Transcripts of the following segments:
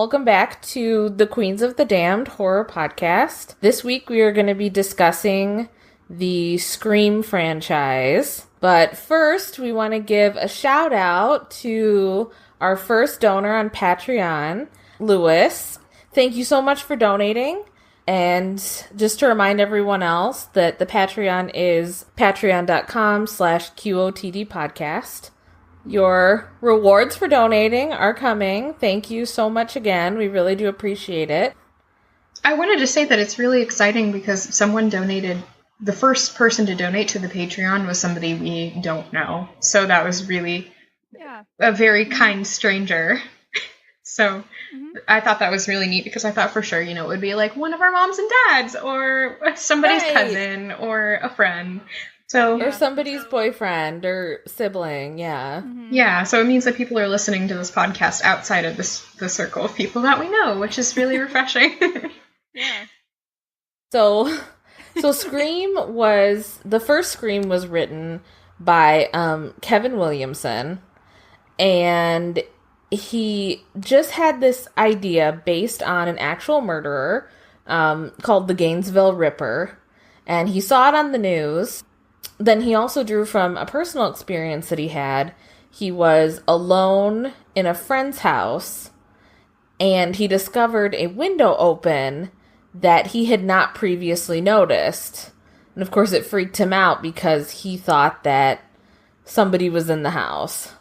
Welcome back to the Queens of the Damned horror podcast. This week we are going to be discussing the Scream franchise. But first, we want to give a shout out to our first donor on Patreon, Lewis. Thank you so much for donating. And just to remind everyone else that the Patreon is patreon.com/QOTD podcast. Your rewards for donating are coming. Thank you so much again. We really do appreciate it. I wanted to say that it's really exciting because someone donated. The first person to donate to the Patreon was somebody we don't know. So that was really a very kind stranger. So I thought that was really neat because I thought for sure, it would be like one of our moms and dads or somebody's cousin or a friend. Or somebody's boyfriend or sibling, yeah. Mm-hmm. Yeah, so it means that people are listening to this podcast outside of the circle of people that we know, which is really refreshing. Yeah. So the first Scream was written by Kevin Williamson, and he just had this idea based on an actual murderer called the Gainesville Ripper, and he saw it on the news. Then he also drew from a personal experience that he had. He was alone in a friend's house, and he discovered a window open that he had not previously noticed. And of course it freaked him out because he thought that somebody was in the house.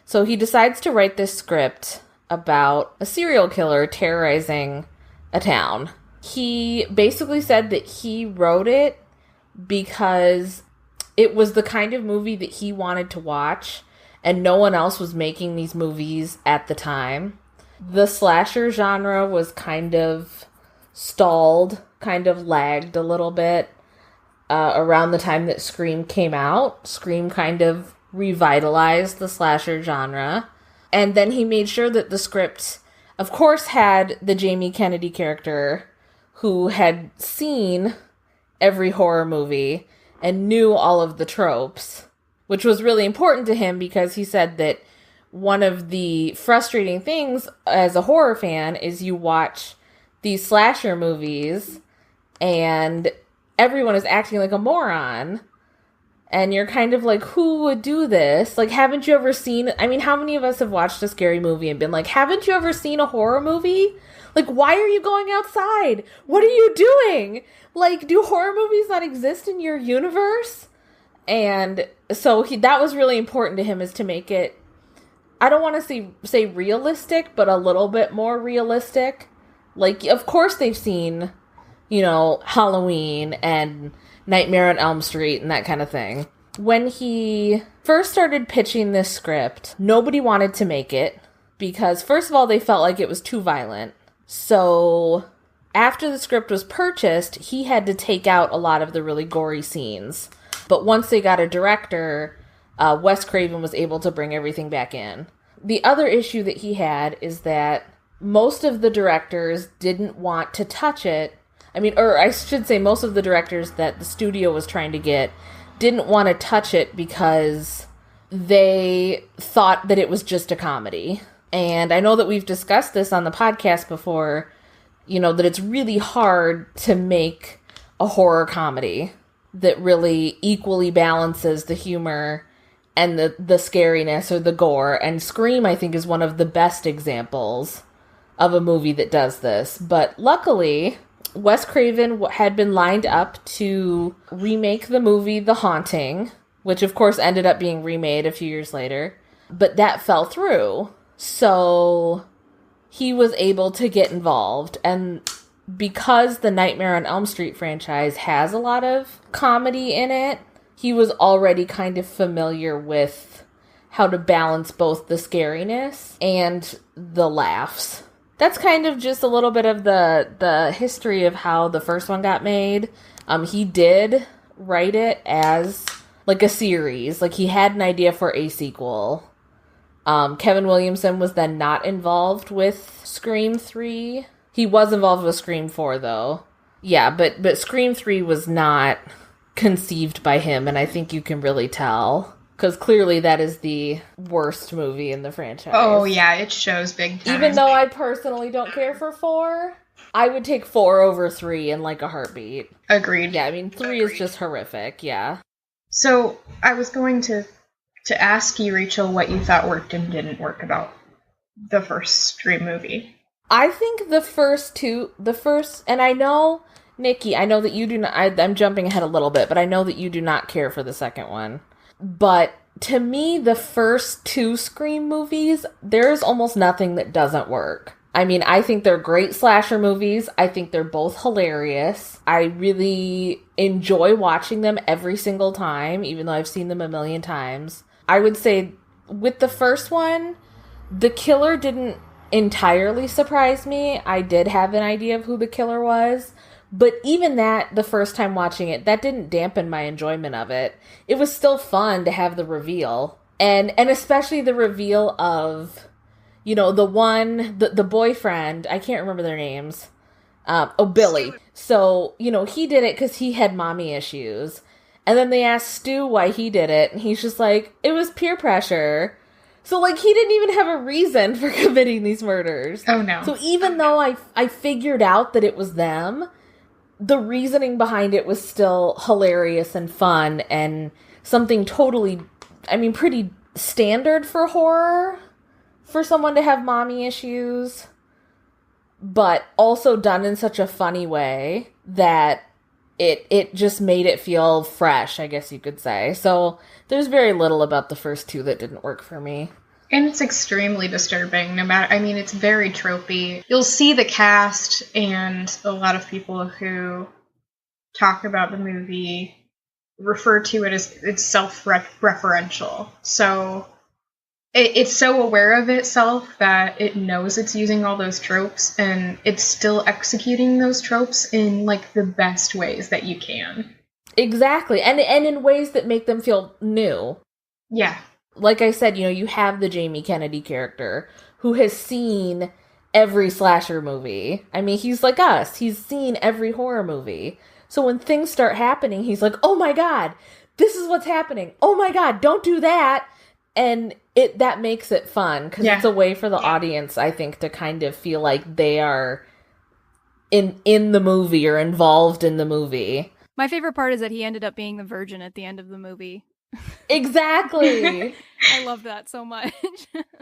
So he decides to write this script about a serial killer terrorizing a town. He basically said that he wrote it because it was the kind of movie that he wanted to watch, and no one else was making these movies at the time. The slasher genre was kind of stalled, kind of lagged a little bit around the time that Scream came out. Scream kind of revitalized the slasher genre. And then he made sure that the script, of course, had the Jamie Kennedy character who had seen every horror movie and knew all of the tropes, which was really important to him because he said that one of the frustrating things as a horror fan is you watch these slasher movies and everyone is acting like a moron and you're kind of like, who would do this? Like, haven't you ever seen, how many of us have watched a scary movie and been like, haven't you ever seen a horror movie? Like, why are you going outside? What are you doing? Like, do horror movies not exist in your universe? And so that was really important to him, is to make it, I don't want to say realistic, but a little bit more realistic. Like, of course they've seen, Halloween and Nightmare on Elm Street and that kind of thing. When he first started pitching this script, nobody wanted to make it because, first of all, they felt like it was too violent. So after the script was purchased, he had to take out a lot of the really gory scenes. But once they got a director, Wes Craven was able to bring everything back in. The other issue that he had is that most of the directors didn't want to touch it. Most of the directors that the studio was trying to get didn't want to touch it because they thought that it was just a comedy. And I know that we've discussed this on the podcast before, that it's really hard to make a horror comedy that really equally balances the humor and the scariness or the gore. And Scream, I think, is one of the best examples of a movie that does this. But luckily, Wes Craven had been lined up to remake the movie The Haunting, which of course ended up being remade a few years later. But that fell through. So he was able to get involved. And because the Nightmare on Elm Street franchise has a lot of comedy in it, he was already kind of familiar with how to balance both the scariness and the laughs. That's kind of just a little bit of the history of how the first one got made. He did write it as like a series. Like, he had an idea for a sequel. Kevin Williamson was then not involved with Scream 3. He was involved with Scream 4, though. Yeah, but Scream 3 was not conceived by him, and I think you can really tell. Because clearly that is the worst movie in the franchise. Oh, yeah, it shows big time. Even though I personally don't care for 4, I would take 4 over 3 in like a heartbeat. Agreed. Yeah, I mean, 3 is just horrific, yeah. So, I was going to ask you, Rachel, what you thought worked and didn't work about the first Scream movie. I think the first, and I know, Nikki, I know that you do not, I'm jumping ahead a little bit, but I know that you do not care for the second one. But to me, the first 2 Scream movies, there's almost nothing that doesn't work. I mean, I think they're great slasher movies. I think they're both hilarious. I really enjoy watching them every single time, even though I've seen them a million times. I would say with the first one, the killer didn't entirely surprise me. I did have an idea of who the killer was. But even that, the first time watching it, that didn't dampen my enjoyment of it. It was still fun to have the reveal. And especially the reveal of, the boyfriend, I can't remember their names. Billy. So, he did it because he had mommy issues. And then they asked Stu why he did it. And he's just like, it was peer pressure. So, he didn't even have a reason for committing these murders. Oh, no. So even though I figured out that it was them, the reasoning behind it was still hilarious and fun and something totally, pretty standard for horror for someone to have mommy issues, but also done in such a funny way that it just made it feel fresh, I guess you could say. So there's very little about the first 2 that didn't work for me. And it's extremely disturbing, it's very tropey. You'll see the cast and a lot of people who talk about the movie refer to it as it's self-referential. So it's so aware of itself that it knows it's using all those tropes and it's still executing those tropes in the best ways that you can. Exactly. And in ways that make them feel new. Yeah. Like I said, you have the Jamie Kennedy character who has seen every slasher movie. He's like us. He's seen every horror movie. So when things start happening, he's like, oh my God, this is what's happening. Oh my God, don't do that. And that makes it fun because it's a way for the audience, I think, to kind of feel like they are in the movie or involved in the movie. My favorite part is that he ended up being the virgin at the end of the movie. Exactly. I love that so much.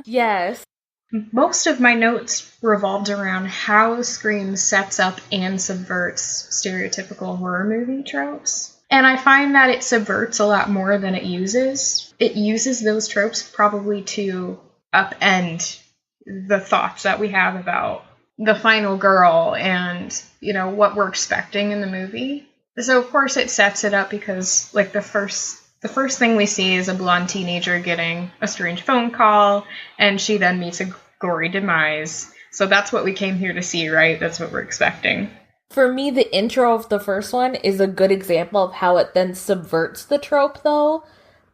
Yes. Most of my notes revolved around how Scream sets up and subverts stereotypical horror movie tropes. And I find that it subverts a lot more than it uses. It uses those tropes probably to upend the thoughts that we have about the final girl and, what we're expecting in the movie. So, of course, it sets it up because, the first thing we see is a blonde teenager getting a strange phone call, and she then meets a gory demise. So that's what we came here to see, right? That's what we're expecting. For me, the intro of the first one is a good example of how it then subverts the trope, though,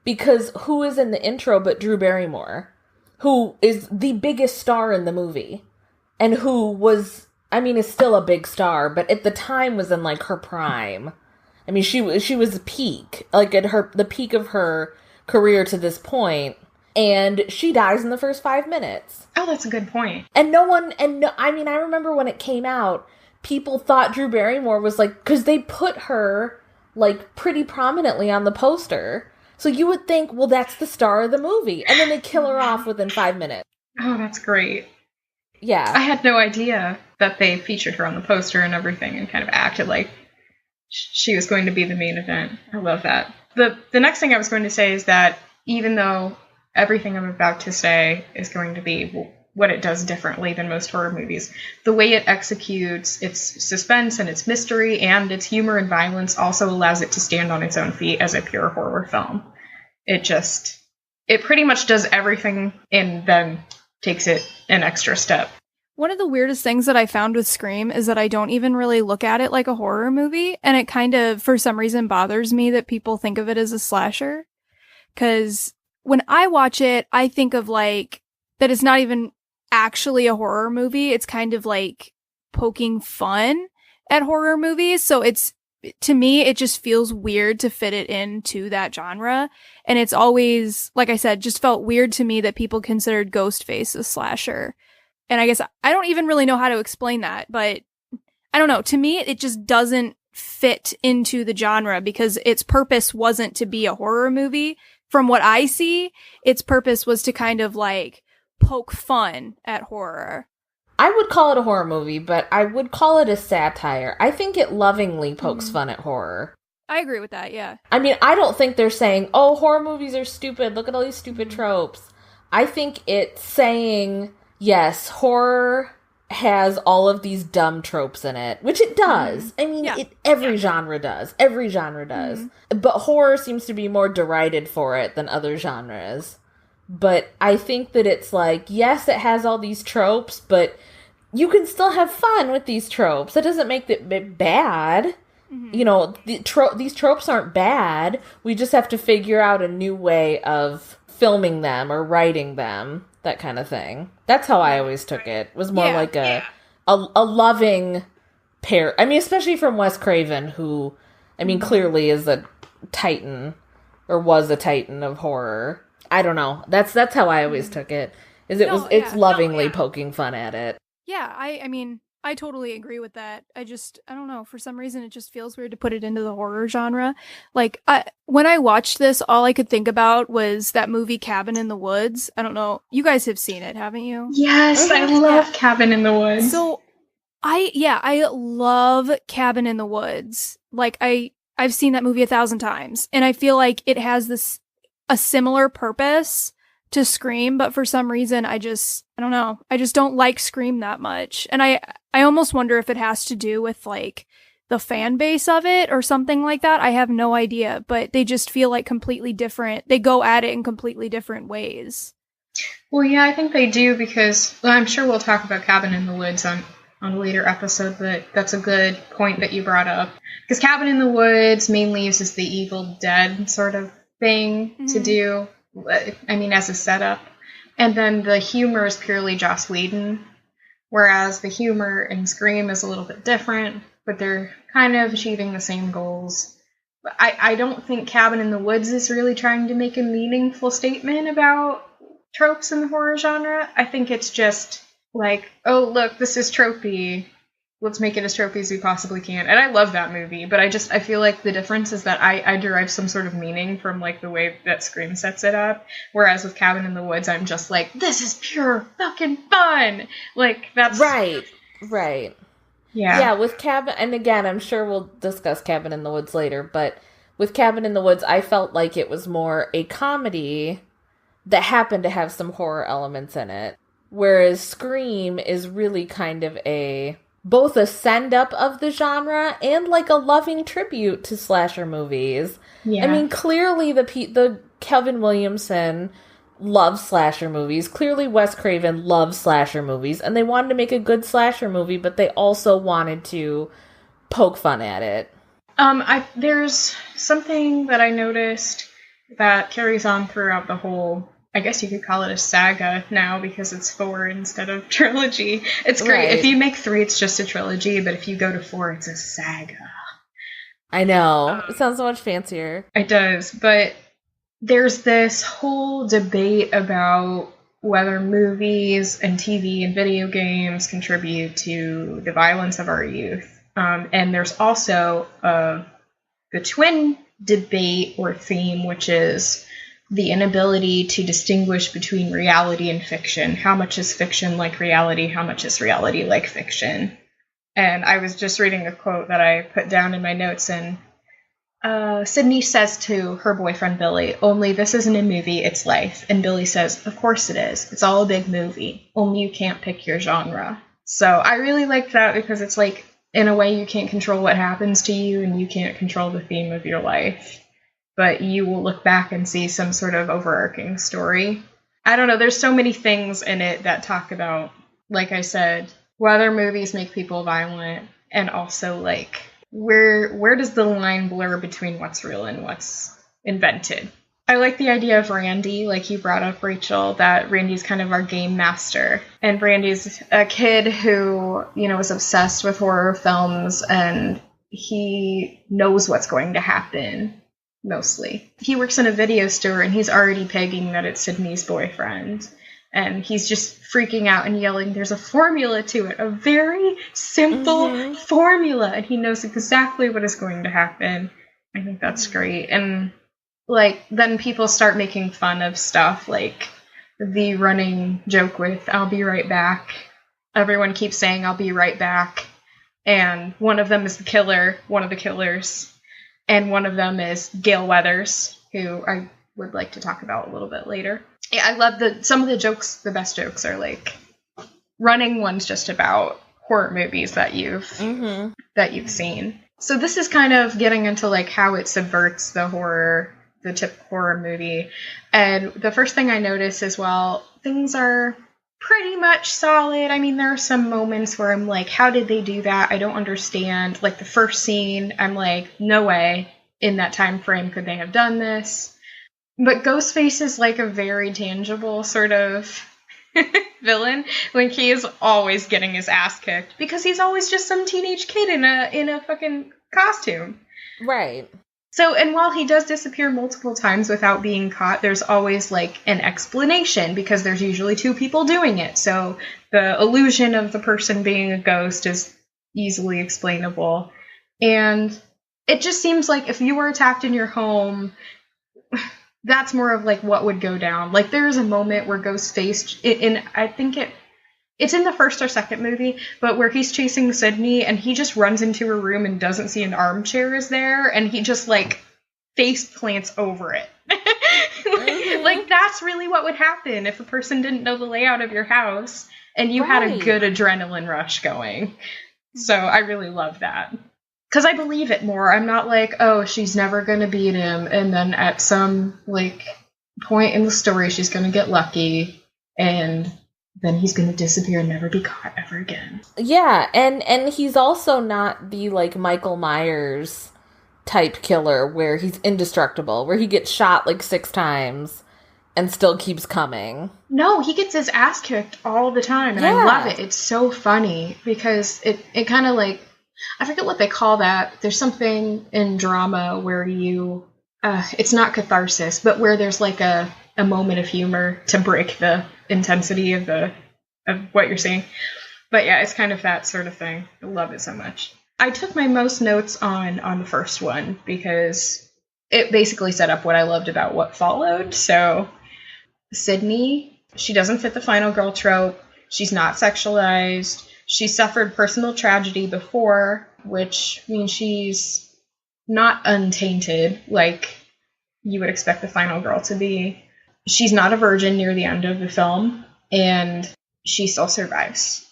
because who is in the intro but Drew Barrymore, who is the biggest star in the movie, and who was, is still a big star, but at the time was in, her prime. She was peak, at the peak of her career to this point, and she dies in the first 5 minutes. Oh, that's a good point. And I remember when it came out, people thought Drew Barrymore was because they put her pretty prominently on the poster. So you would think, well, that's the star of the movie. And then they kill her off within 5 minutes. Oh, that's great. Yeah. I had no idea that they featured her on the poster and everything and kind of acted like she was going to be the main event. I love that. The next thing I was going to say is that even though everything I'm about to say is going to be what it does differently than most horror movies, the way it executes its suspense and its mystery and its humor and violence also allows it to stand on its own feet as a pure horror film. It pretty much does everything and then takes it an extra step. One of the weirdest things that I found with Scream is that I don't even really look at it like a horror movie, and it kind of, for some reason, bothers me that people think of it as a slasher. Because when I watch it, I think of that it's not even actually a horror movie. It's kind of poking fun at horror movies. So it's to me, it just feels weird to fit it into that genre. And it's always, like I said, just felt weird to me that people considered Ghostface a slasher. And I guess I don't even really know how to explain that, but I don't know. To me, it just doesn't fit into the genre because its purpose wasn't to be a horror movie. From what I see, its purpose was to kind of like poke fun at horror. I would call it a horror movie, but I would call it a satire. I think it lovingly pokes fun at horror. I agree with that, yeah. I mean, I don't think they're saying, oh, horror movies are stupid, look at all these stupid tropes. I think it's saying, yes, horror has all of these dumb tropes in it, which it does. I mean, every genre does. Every genre does. But horror seems to be more derided for it than other genres. But I think that it's like, yes, it has all these tropes, but you can still have fun with these tropes. That doesn't make it bad. You know, these tropes aren't bad. We just have to figure out a new way of filming them or writing them, that kind of thing. That's how I always took it. It was more like a loving pair. I mean, especially from Wes Craven, who, I mean, clearly is a titan, or was a titan of horror. I don't know. That's how I always took it. It's lovingly poking fun at it. Yeah, I mean, I totally agree with that. I don't know, for some reason it just feels weird to put it into the horror genre. Like, when I watched this, all I could think about was that movie Cabin in the Woods. I don't know, you guys have seen it, haven't you? Yes, I love Cabin in the Woods. So, I love Cabin in the Woods. Like, I've seen that movie 1,000 times, and I feel like it has a similar purpose to Scream, but for some reason I don't know. I just don't like Scream that much. And I almost wonder if it has to do with like the fan base of it or something like that. I have no idea, but they just feel like completely different. They go at it in completely different ways. Well, yeah, I think they do because I'm sure we'll talk about Cabin in the Woods on a later episode, but that's a good point that you brought up. Because Cabin in the Woods mainly uses the Evil Dead sort of thing to do. I mean, as a setup. And then the humor is purely Joss Whedon, whereas the humor in Scream is a little bit different, but they're kind of achieving the same goals. I don't think Cabin in the Woods is really trying to make a meaningful statement about tropes in the horror genre. I think it's just like, oh, look, this is tropey. Let's make it as tropey as we possibly can. And I love that movie, but I feel like the difference is that I derive some sort of meaning from like the way that Scream sets it up. Whereas with Cabin in the Woods, I'm just like, this is pure fucking fun. Like, that's... Right. Yeah, with Cabin, and again, I'm sure we'll discuss Cabin in the Woods later, but with Cabin in the Woods, I felt like it was more a comedy that happened to have some horror elements in it. Whereas Scream is really kind of both a send-up of the genre and like a loving tribute to slasher movies. Yeah. I mean, clearly the Kevin Williamson loves slasher movies. Clearly Wes Craven loves slasher movies, and they wanted to make a good slasher movie, but they also wanted to poke fun at it. There's something that I noticed that carries on throughout the whole, I guess you could call it a saga now because it's 4 instead of trilogy. It's great. Right. If you make 3, it's just a trilogy, but if you go to 4, it's a saga. I know. It sounds so much fancier. It does, but there's this whole debate about whether movies and TV and video games contribute to the violence of our youth. And there's also the twin debate or theme, which is the inability to distinguish between reality and fiction. How much is fiction like reality? How much is reality like fiction? And I was just reading a quote that I put down in my notes, and Sidney says to her boyfriend Billy, "Only this isn't a movie, it's life." And Billy says, "Of course it is. It's all a big movie. Only you can't pick your genre." So I really like that because it's like, in a way, you can't control what happens to you and you can't control the theme of your life. But you will look back and see some sort of overarching story. I don't know, there's so many things in it that talk about, like I said, whether movies make people violent, and also, like, where does the line blur between what's real and what's invented? I like the idea of Randy, like you brought up, Rachel, that Randy's kind of our game master. And Randy's a kid who, was obsessed with horror films and he knows what's going to happen, mostly. He works in a video store, and he's already pegging that it's Sidney's boyfriend. And he's just freaking out and yelling, there's a formula to it, a very simple formula. And he knows exactly what is going to happen. I think that's great. And, like, then people start making fun of stuff, like the running joke with, I'll be right back. Everyone keeps saying, I'll be right back. And one of them is the killer, one of the killers. And one of them is Gale Weathers, who I would like to talk about a little bit later. Yeah, I love some of the jokes, the best jokes are like, running one's just about horror movies that you've seen. So this is kind of getting into like how it subverts the typical horror movie. And the first thing I notice is, well, things are pretty much solid. I mean, there are some moments where I'm like, how did they do that? I don't understand. Like the first scene, I'm like, no way in that time frame could they have done this. But Ghostface is like a very tangible sort of villain. Like, he is always getting his ass kicked because he's always just some teenage kid in a fucking costume. Right. So, and while he does disappear multiple times without being caught, there's always like an explanation because there's usually two people doing it. So the illusion of the person being a ghost is easily explainable. And it just seems like if you were attacked in your home, that's more of like what would go down. Like there's a moment where Ghostface, I think it's in the first or second movie, but where he's chasing Sidney and he just runs into a room and doesn't see an armchair is there, and he just like face plants over it. Like that's really what would happen if a person didn't know the layout of your house and you had a good adrenaline rush going. So I really love that. Because I believe it more. I'm not like, oh, she's never going to beat him, and then at some, like, point in the story, she's going to get lucky, and then he's going to disappear and never be caught ever again. Yeah, and he's also not the, like, Michael Myers type killer where he's indestructible, where he gets shot, like, 6 times and still keeps coming. No, he gets his ass kicked all the time, and I love it. It's so funny, because it kind of, like, I forget what they call that. There's something in drama where it's not catharsis, but where there's like a moment of humor to break the intensity of what you're seeing. But yeah, it's kind of that sort of thing. I love it so much. I took my most notes on the first one because it basically set up what I loved about what followed. So Sidney, she doesn't fit the final girl trope. She's not sexualized. She suffered personal tragedy before, which means she's not untainted like you would expect the final girl to be. She's not a virgin near the end of the film, and she still survives.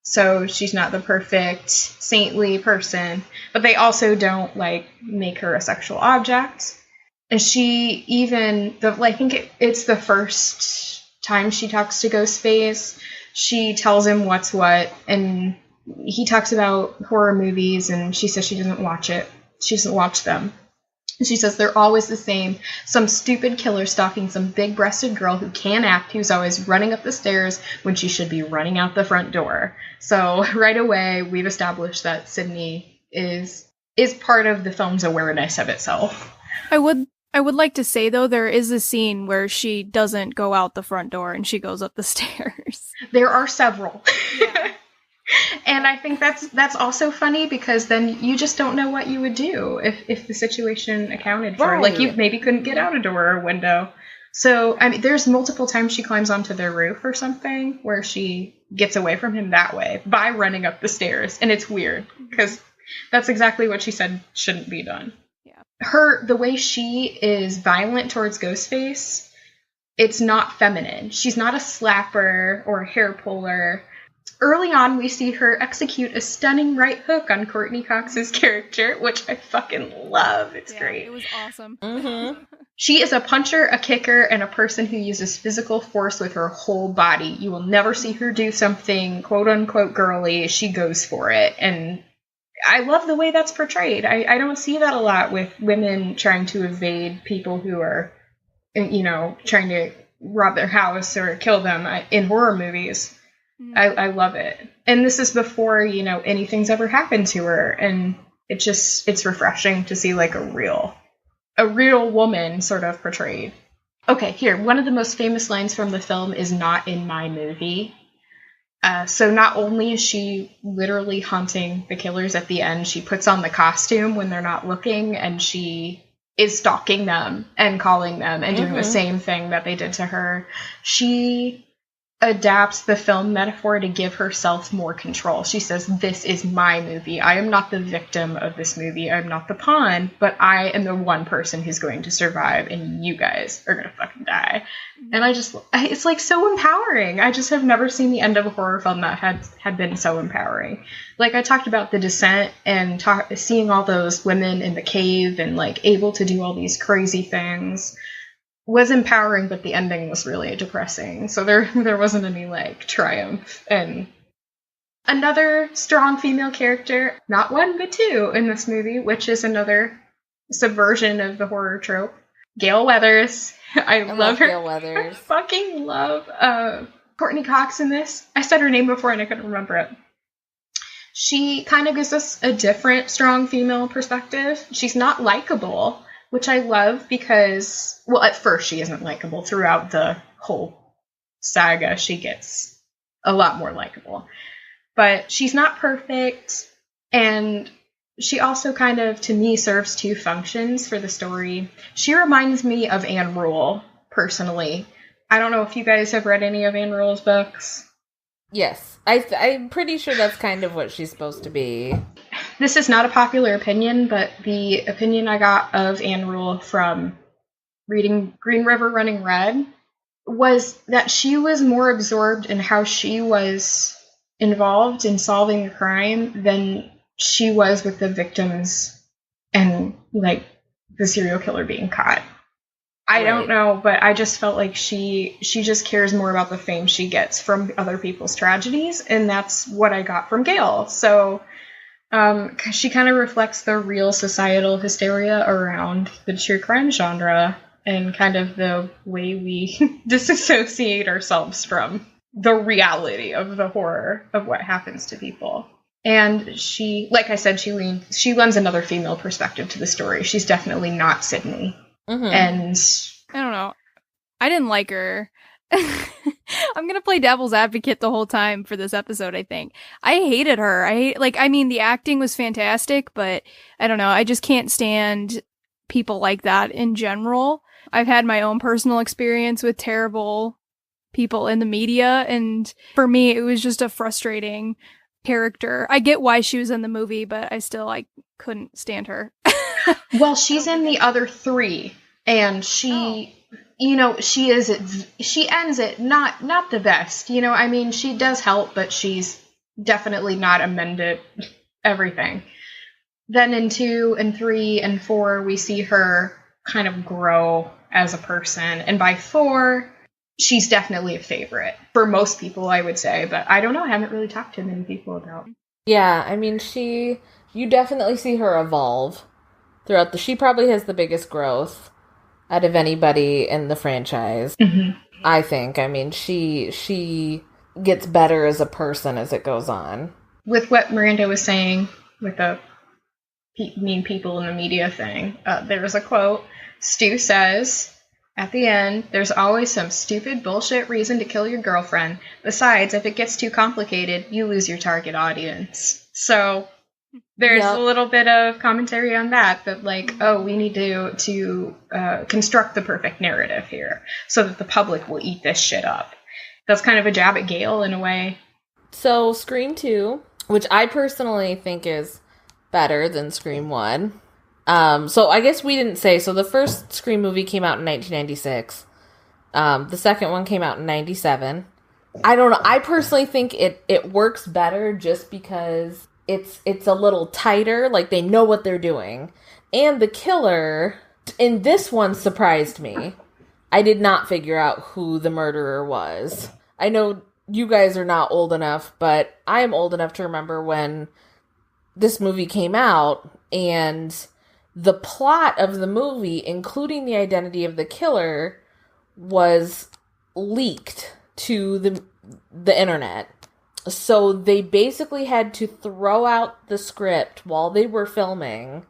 So she's not the perfect saintly person, but they also don't like make her a sexual object. And she even, I think it's the first time she talks to Ghostface, she tells him what's what, and he talks about horror movies, and she says she doesn't watch it. She doesn't watch them. And she says they're always the same. Some stupid killer stalking some big-breasted girl who can't act, who's always running up the stairs when she should be running out the front door. So right away, we've established that Sidney is part of the film's awareness of itself. I would like to say, though, there is a scene where she doesn't go out the front door and she goes up the stairs. There are several. Yeah. And I think that's also funny because then you just don't know what you would do if the situation accounted for. Right. Like, you maybe couldn't get out a door or a window. So, I mean, there's multiple times she climbs onto their roof or something where she gets away from him that way by running up the stairs. And it's weird because that's exactly what she said shouldn't be done. The way she is violent towards Ghostface, it's not feminine. She's not a slapper or a hair puller. Early on, we see her execute a stunning right hook on Courtney Cox's character, which I fucking love. It's great. It was awesome. Mm-hmm. She is a puncher, a kicker, and a person who uses physical force with her whole body. You will never see her do something quote-unquote girly. She goes for it, and I love the way that's portrayed. I don't see that a lot with women trying to evade people who are, trying to rob their house or kill them in horror movies. I love it. And this is before, anything's ever happened to her. And it's refreshing to see like a real woman sort of portrayed. Okay, here, one of the most famous lines from the film is "not in my movie." So not only is she literally hunting the killers at the end, she puts on the costume when they're not looking, and she is stalking them and calling them and doing the same thing that they did to her. She adapts the film metaphor to give herself more control. She says, "This is my movie. I am not the victim of this movie. I'm not the pawn, but I am the one person who's going to survive, and you guys are going to fucking die." And it's like so empowering. I just have never seen the end of a horror film that had been so empowering. Like I talked about The Descent and seeing all those women in the cave and like able to do all these crazy things was empowering, but the ending was really depressing. So there wasn't any like triumph. And another strong female character, not one but two in this movie, which is another subversion of the horror trope. Gale Weathers. I love her. Gale Weathers. I fucking love Courtney Cox in this. I said her name before and I couldn't remember it. She kind of gives us a different strong female perspective. She's not likable, which I love because, well, at first she isn't likable. Throughout the whole saga, she gets a lot more likable. But she's not perfect, and she also kind of, to me, serves two functions for the story. She reminds me of Anne Rule, personally. I don't know if you guys have read any of Anne Rule's books. Yes. I'm pretty sure that's kind of what she's supposed to be. This is not a popular opinion, but the opinion I got of Anne Rule from reading Green River Running Red was that she was more absorbed in how she was involved in solving the crime than she was with the victims and, like, the serial killer being caught. I don't know, but I just felt like she just cares more about the fame she gets from other people's tragedies, and that's what I got from Gale. So she kind of reflects the real societal hysteria around the true crime genre and kind of the way we disassociate ourselves from the reality of the horror of what happens to people. And she, like I said, she lends another female perspective to the story. She's definitely not Sidney. Mm-hmm. And I don't know. I didn't like her. I'm gonna play devil's advocate the whole time for this episode, I think. I hated her. The acting was fantastic, but I don't know. I just can't stand people like that in general. I've had my own personal experience with terrible people in the media, and for me, it was just a frustrating character. I get why she was in the movie, but I still, couldn't stand her. Well, she's in the other three, and she ends it not the best. She does help, but she's definitely not amended everything. Then in 2 and 3 and 4, we see her kind of grow as a person, and by 4, she's definitely a favorite for most people, I would say, but I don't know. I haven't really talked to many people about. Yeah, you definitely see her evolve throughout she probably has the biggest growth out of anybody in the franchise. Mm-hmm. I think. She gets better as a person as it goes on. With what Miranda was saying with the mean people in the media thing, there was a quote. Stu says, at the end, there's always some stupid bullshit reason to kill your girlfriend. Besides, if it gets too complicated, you lose your target audience. So there's a little bit of commentary on that we need to construct the perfect narrative here so that the public will eat this shit up. That's kind of a jab at Gale in a way. So Scream 2, which I personally think is better than Scream 1. So I guess we didn't say, so the first Scream movie came out in 1996. The second one came out in 97. I don't know. I personally think it works better just because it's a little tighter, like they know what they're doing. And the killer in this one surprised me. I did not figure out who the murderer was. I know you guys are not old enough, but I am old enough to remember when this movie came out, and the plot of the movie, including the identity of the killer, was leaked to the internet. So they basically had to throw out the script while they were filming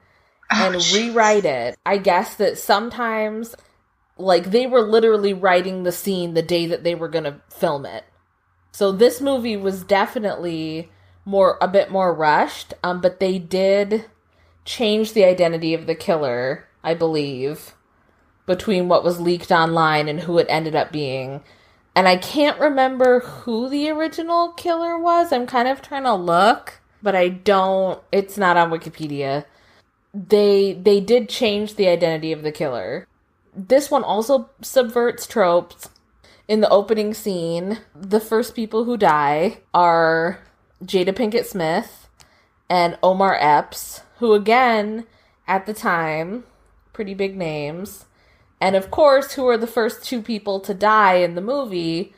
and rewrite it. I guess that sometimes, like, they were literally writing the scene the day that they were going to film it. So this movie was definitely a bit more rushed, but they did change the identity of the killer, I believe, between what was leaked online and who it ended up being. And I can't remember who the original killer was. I'm kind of trying to look, but it's not on Wikipedia. They did change the identity of the killer. This one also subverts tropes. In the opening scene, the first people who die are Jada Pinkett Smith and Omar Epps, who again, at the time, pretty big names. And of course, who are the first two people to die in the movie?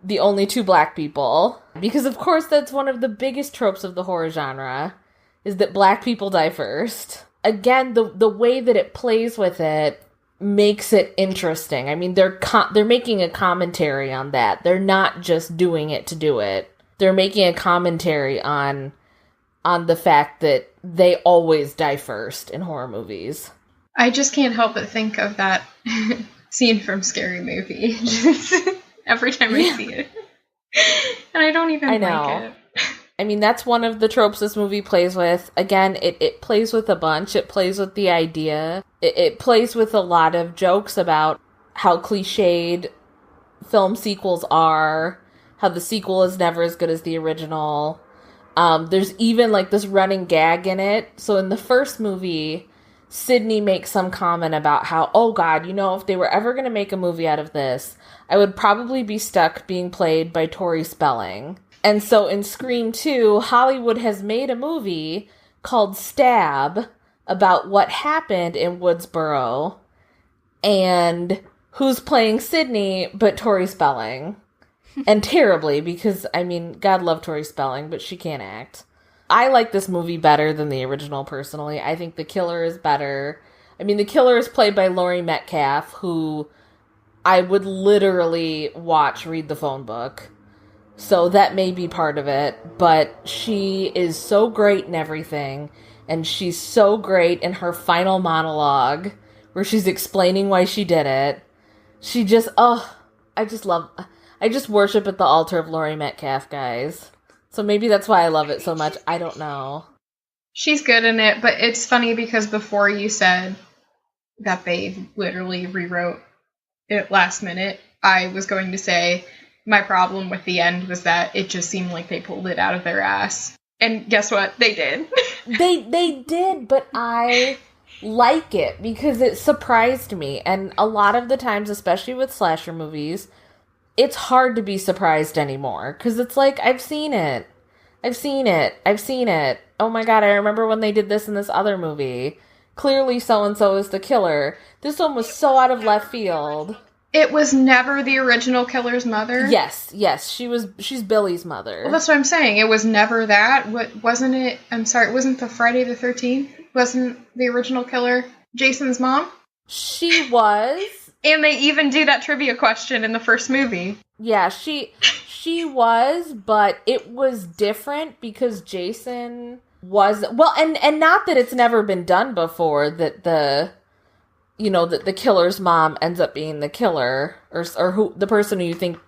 The only two black people. Because of course that's one of the biggest tropes of the horror genre, is that black people die first. Again, the way that it plays with it makes it interesting. I mean, they're making a commentary on that. They're not just doing it to do it. They're making a commentary on the fact that they always die first in horror movies. I just can't help but think of that scene from Scary Movie every time I see it. And I don't even like it. I mean, that's one of the tropes this movie plays with. Again, it plays with a bunch. It plays with the idea. It plays with a lot of jokes about how cliched film sequels are, how the sequel is never as good as the original. There's even, like, this running gag in it. So in the first movie, Sidney makes some comment about how, oh God, if they were ever going to make a movie out of this, I would probably be stuck being played by Tori Spelling. And so in Scream 2, Hollywood has made a movie called Stab about what happened in Woodsboro, and who's playing Sidney but Tori Spelling. And terribly, because, I mean, God love Tori Spelling, but she can't act. I like this movie better than the original, personally. I think the killer is better. I mean, the killer is played by Laurie Metcalf, who I would literally read the phone book. So that may be part of it, but she is so great in everything, and she's so great in her final monologue, where she's explaining why she did it. She just, I just worship at the altar of Laurie Metcalf, guys. So maybe that's why I love it so much. I don't know. She's good in it, but it's funny because before you said that they literally rewrote it last minute, I was going to say my problem with the end was that it just seemed like they pulled it out of their ass. And guess what? They did. They did, but I like it because it surprised me. And a lot of the times, especially with slasher movies, it's hard to be surprised anymore, because it's like, I've seen it. Oh my God, I remember when they did this in this other movie. Clearly so-and-so is the killer. This one was so out of left field. It was never the original killer's mother? Yes, she's Billy's mother. Well, that's what I'm saying. It was never that. Wasn't it? I'm sorry, it wasn't the Friday the 13th? Wasn't the original killer Jason's mom? She was. And they even do that trivia question in the first movie. Yeah, she was, but it was different because Jason was, well, and not that it's never been done before, that the killer's mom ends up being the killer, or who the person who you think,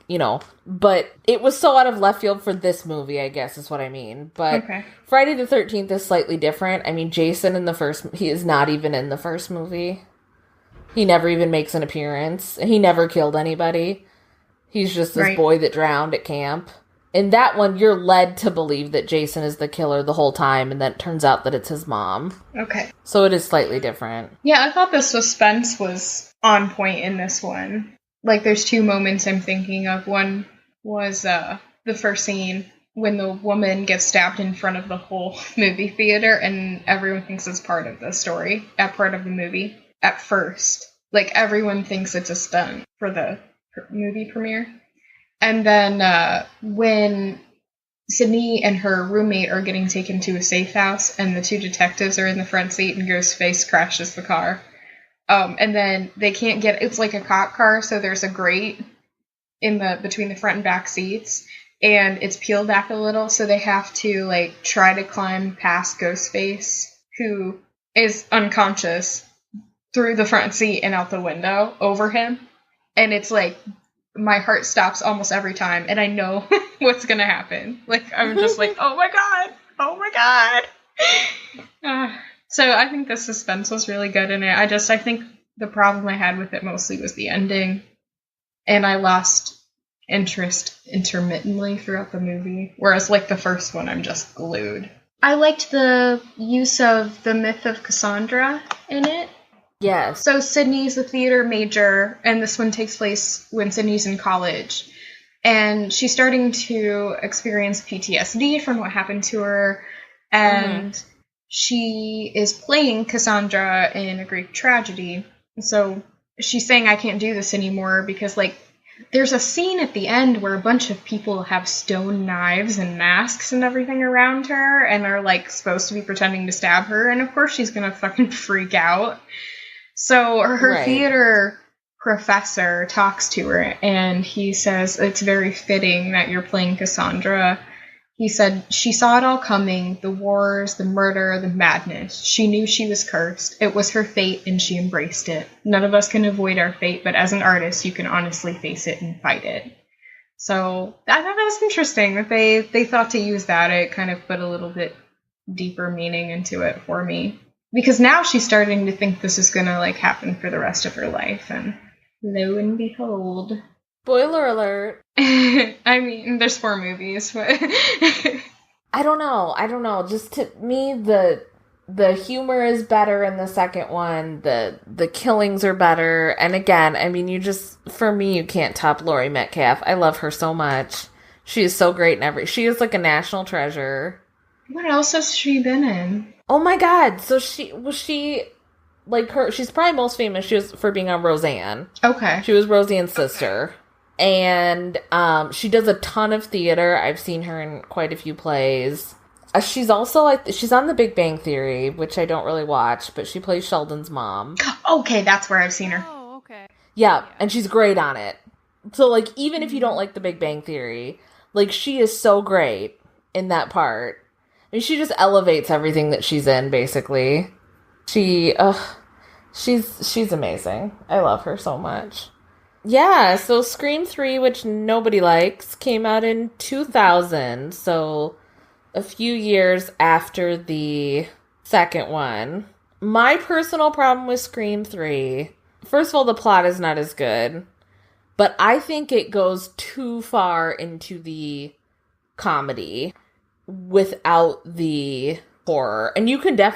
but it was so out of left field for this movie, I guess is what I mean. But okay. Friday the 13th is slightly different. I mean, Jason he is not even in the first movie. He never even makes an appearance. He never killed anybody. He's just this boy that drowned at camp. In that one, you're led to believe that Jason is the killer the whole time, and then it turns out that it's his mom. Okay. So it is slightly different. Yeah, I thought the suspense was on point in this one. Like, there's two moments I'm thinking of. One was the first scene when the woman gets stabbed in front of the whole movie theater, and everyone thinks it's part of the story, part of the movie. At first. Like, everyone thinks it's a stunt for the movie premiere. And then when Sidney and her roommate are getting taken to a safe house, and the two detectives are in the front seat, and Ghostface crashes the car. And then they can't get, it's like a cop car, so there's a grate between the front and back seats. and it's peeled back a little, so they have to, like, try to climb past Ghostface, who is unconscious, through the front seat and out the window over him. And it's like, my heart stops almost every time, and I know what's gonna happen. Like, I'm just like, oh my god! Oh my god! So I think the suspense was really good in it. I think the problem I had with it mostly was the ending. And I lost interest intermittently throughout the movie. Whereas, like, the first one, I'm just glued. I liked the use of the myth of Cassandra in it. Yes. So Sidney's a theater major, and this one takes place when Sidney's in college. And she's starting to experience PTSD from what happened to her. And she is playing Cassandra in a Greek tragedy. So she's saying, I can't do this anymore because, like, there's a scene at the end where a bunch of people have stone knives and masks and everything around her and are, like, supposed to be pretending to stab her. And of course she's gonna fucking freak out. So her theater professor talks to her, and he says, it's very fitting that you're playing Cassandra. He said, she saw it all coming, the wars, the murder, the madness. She knew she was cursed. It was her fate, and she embraced it. None of us can avoid our fate, but as an artist, you can honestly face it and fight it. So I thought that was interesting that they thought to use that. It kind of put a little bit deeper meaning into it for me. Because now she's starting to think this is gonna, like, happen for the rest of her life, and lo and behold. Spoiler alert. I mean, there's 4 movies, but... I don't know. Just to me, the humor is better in the second one. The killings are better. And again, I mean, for me, you can't top Laurie Metcalf. I love her so much. She is so great in she is like a national treasure. What else has she been in? Oh my god. So she's probably most famous for being on Roseanne. Okay. She was Roseanne's sister. And she does a ton of theater. I've seen her in quite a few plays. She's also she's on The Big Bang Theory, which I don't really watch, but she plays Sheldon's mom. Okay, that's where I've seen her. Oh, okay. Yeah, and she's great on it. So, like, even if you don't like The Big Bang Theory, like, she is so great in that part. I mean, she just elevates everything that she's in, basically. She's amazing. I love her so much. Yeah, so Scream 3, which nobody likes, came out in 2000, so a few years after the second one. My personal problem with Scream 3, first of all, the plot is not as good, but I think it goes too far into the comedy without the horror. And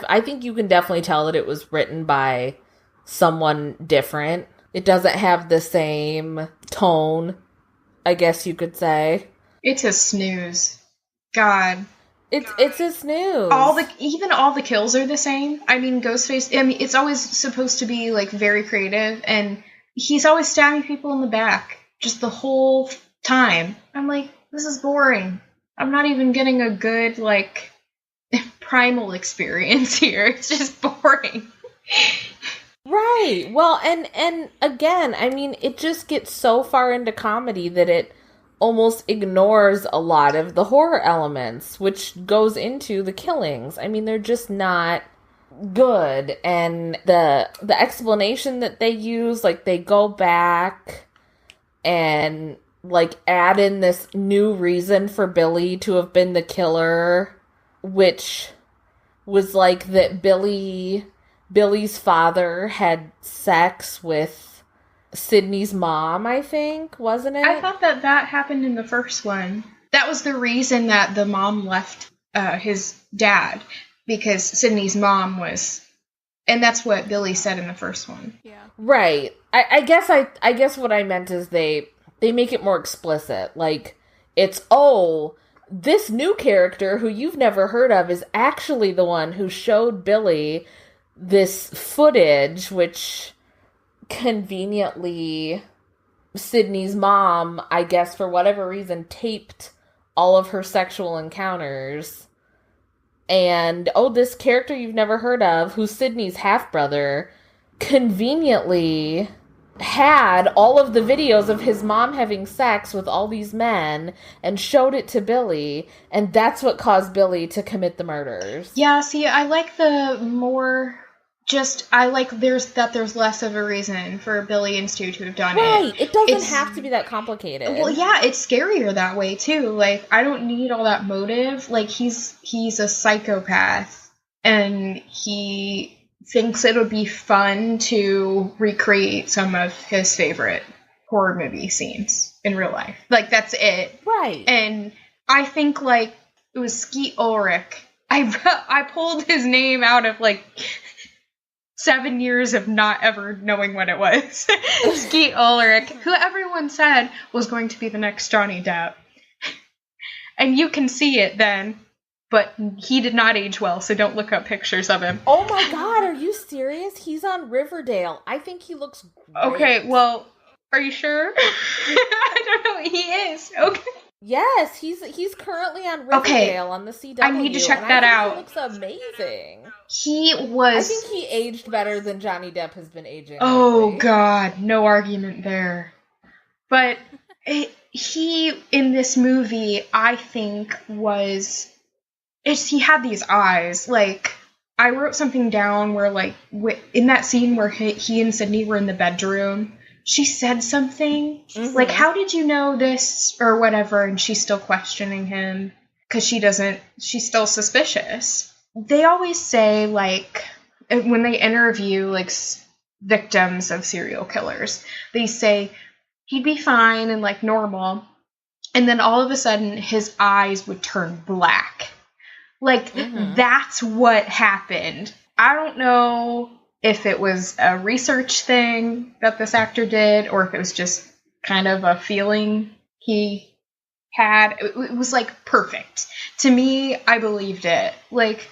I think you can definitely tell that it was written by someone different. It doesn't have the same tone, I guess you could say. It's a snooze. God. It's a snooze. Even all the kills are the same. I mean, Ghostface, I mean, it's always supposed to be, like, very creative, and he's always stabbing people in the back, just the whole time. I'm like, this is boring. I'm not even getting a good, like, primal experience here. It's just boring. Right. Well, and again, I mean, it just gets so far into comedy that it almost ignores a lot of the horror elements, which goes into the killings. I mean, they're just not good. And the explanation that they use, like, they go back and, like, add in this new reason for Billy to have been the killer, which was, like, that Billy's father had sex with Sidney's mom, I think, wasn't it? I thought that happened in the first one. That was the reason that the mom left his dad, because Sidney's mom was, and that's what Billy said in the first one. Yeah. Right. I guess what I meant is they make it more explicit. Like, it's, this new character who you've never heard of is actually the one who showed Billy this footage, which conveniently Sidney's mom, I guess for whatever reason, taped all of her sexual encounters. And, this character you've never heard of, who's Sidney's half-brother, conveniently had all of the videos of his mom having sex with all these men and showed it to Billy, and that's what caused Billy to commit the murders. Yeah, see, I like the more... I like there's less of a reason for Billy and Stu to have done it. Right, it doesn't have to be that complicated. Well, yeah, it's scarier that way, too. Like, I don't need all that motive. Like, he's a psychopath, and he thinks it'll be fun to recreate some of his favorite horror movie scenes in real life. Like, that's it. Right. And I think, like, it was Skeet Ulrich. I pulled his name out of, like... 7 years of not ever knowing what it was. Skeet Ulrich, who everyone said was going to be the next Johnny Depp. And you can see it then, but he did not age well, so don't look up pictures of him. Oh my god, are you serious? He's on Riverdale. I think he looks great. Okay, well, are you sure? I don't know, he is. Okay. Yes, he's currently on Riverdale on the CW. I need to check that out. He looks amazing. I think he aged better than Johnny Depp has been aging. Oh god, no argument there. But he in this movie, I think he had these eyes. Like, I wrote something down where, like, in that scene where he and Sidney were in the bedroom, she said something, like, how did you know this, or whatever, and she's still questioning him, because she's still suspicious. They always say, like, when they interview, like, victims of serial killers, they say, he'd be fine and, like, normal, and then all of a sudden, his eyes would turn black. Like, that's what happened. I don't know if it was a research thing that this actor did, or if it was just kind of a feeling he had. It was, like, perfect. To me, I believed it. Like,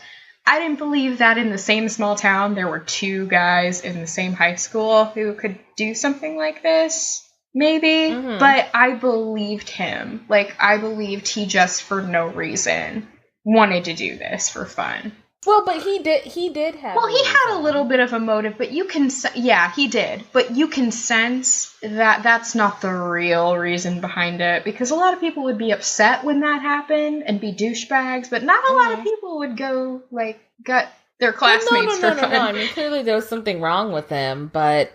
I didn't believe that in the same small town there were two guys in the same high school who could do something like this, maybe. But I believed him. Like, I believed he just, for no reason, wanted to do this for fun. Well, but he did have... Well, he had a little bit of a motive, but you can... Yeah, he did. But you can sense that that's not the real reason behind it, because a lot of people would be upset when that happened and be douchebags, but not a lot of people would go, like, gut their classmates for fun. No. I mean, clearly there was something wrong with him, but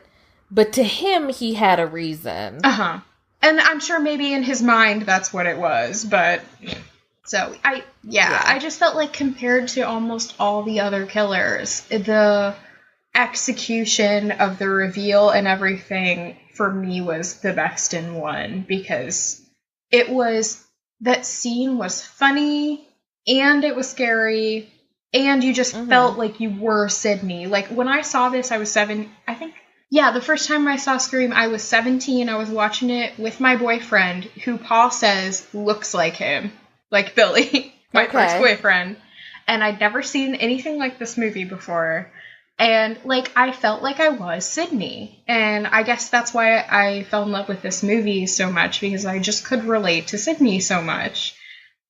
to him, he had a reason. And I'm sure maybe in his mind that's what it was, but... So, I just felt like compared to almost all the other killers, the execution of the reveal and everything, for me, was the best in one, because that scene was funny, and it was scary, and you just felt like you were Sidney. Like, when I saw this, I was 7, I think, the first time I saw Scream, I was 17, I was watching it with my boyfriend, who Paul says looks like him. Like Billy, my first boyfriend. And I'd never seen anything like this movie before. And, like, I felt like I was Sidney. And I guess that's why I fell in love with this movie so much, because I just could relate to Sidney so much.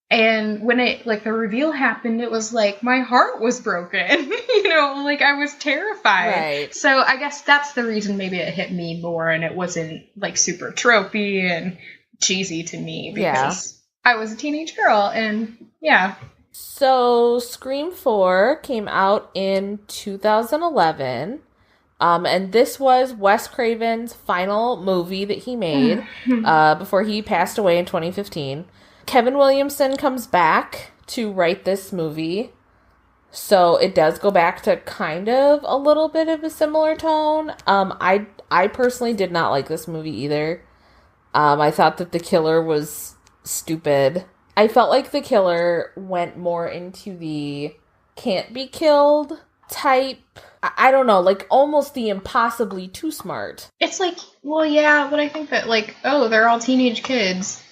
And when the reveal happened, it was like, my heart was broken. Like, I was terrified. Right. So I guess that's the reason maybe it hit me more, and it wasn't, like, super tropey and cheesy to me, because... I was a teenage girl, and yeah. So, Scream 4 came out in 2011, and this was Wes Craven's final movie that he made before he passed away in 2015. Kevin Williamson comes back to write this movie, so it does go back to kind of a little bit of a similar tone. I personally did not like this movie either. I thought that the killer was stupid. I felt like the killer went more into the can't be killed type. I don't know, like almost the impossibly too smart. It's like, well, yeah, but I think that, like, they're all teenage kids,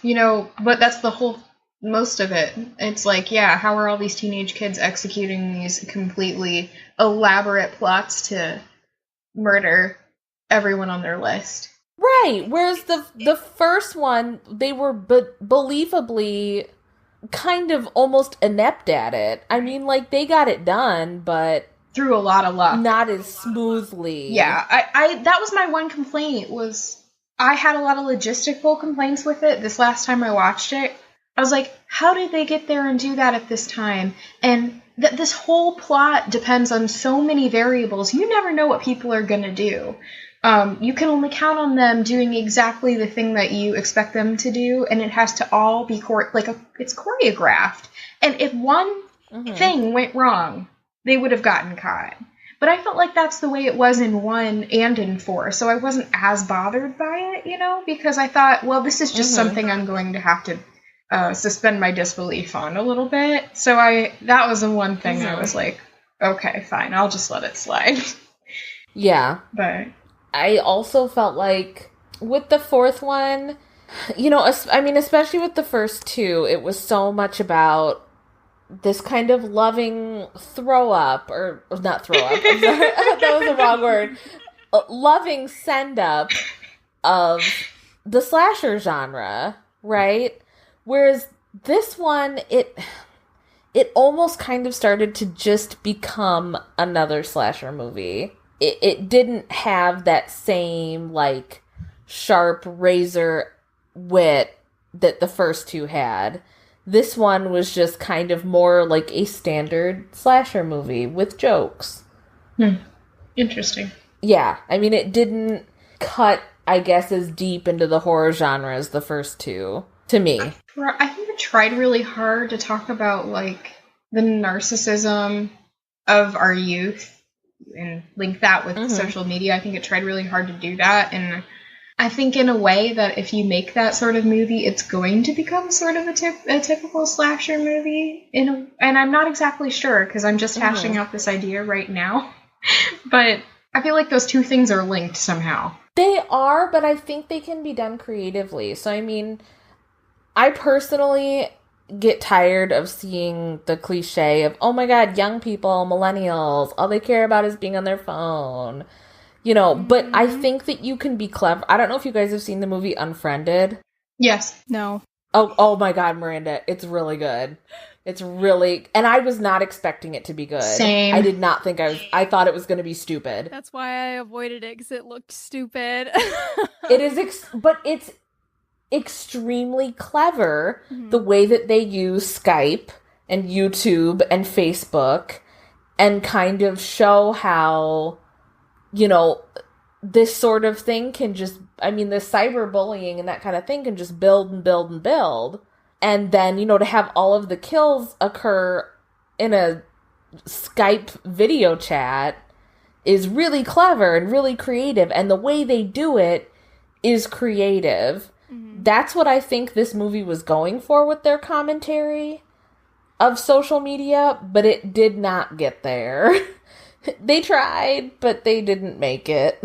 but that's the whole, most of it. It's like, how are all these teenage kids executing these completely elaborate plots to murder everyone on their list? Right, whereas the first one, they were believably kind of almost inept at it. I mean, like, they got it done, but... through a lot of luck. Not as smoothly. Yeah, I that was my one complaint, was I had a lot of logistical complaints with it this last time I watched it. I was like, how did they get there and do that at this time? And this whole plot depends on so many variables. You never know what people are going to do. You can only count on them doing exactly the thing that you expect them to do, and it has to all be it's choreographed. And if one thing went wrong, they would have gotten caught. But I felt like that's the way it was in 1 and in 4, so I wasn't as bothered by it, because I thought, well, this is just something I'm going to have to suspend my disbelief on a little bit. So that was the one thing I was like, okay, fine, I'll just let it slide. Yeah. But I also felt like with the 4th one, especially with the first 2, it was so much about this kind of loving throw up, or not throw up, I'm sorry, that was the wrong word, loving send up of the slasher genre, right? Whereas this one, it almost kind of started to just become another slasher movie. It didn't have that same, like, sharp razor wit that the first 2 had. This one was just kind of more like a standard slasher movie with jokes. Interesting. Yeah, I mean, it didn't cut, I guess, as deep into the horror genre as the first 2, to me. I think it tried really hard to talk about, like, the narcissism of our youth and link that with social media. I think it tried really hard to do that, and I think in a way that if you make that sort of movie, it's going to become sort of a typical slasher movie. And I'm not exactly sure, because I'm just hashing out this idea right now. But I feel like those two things are linked somehow. They are, but I think they can be done creatively. So, I mean, I personally get tired of seeing the cliche of, oh my god, young people, millennials, all they care about is being on their phone. But I think that you can be clever. I don't know if you guys have seen the movie Unfriended. Yes. No. Oh my god, Miranda, it's really good. It's really, and I was not expecting it to be good. Same. I did not think I thought it was going to be stupid. That's why I avoided it, because it looked stupid. It is, but it's extremely clever, the way that they use Skype and YouTube and Facebook and kind of show how, this sort of thing can just, this cyberbullying and that kind of thing can just build and build and build. And then, to have all of the kills occur in a Skype video chat is really clever and really creative. And the way they do it is creative. That's what I think this movie was going for with their commentary of social media, but it did not get there. They tried, but they didn't make it.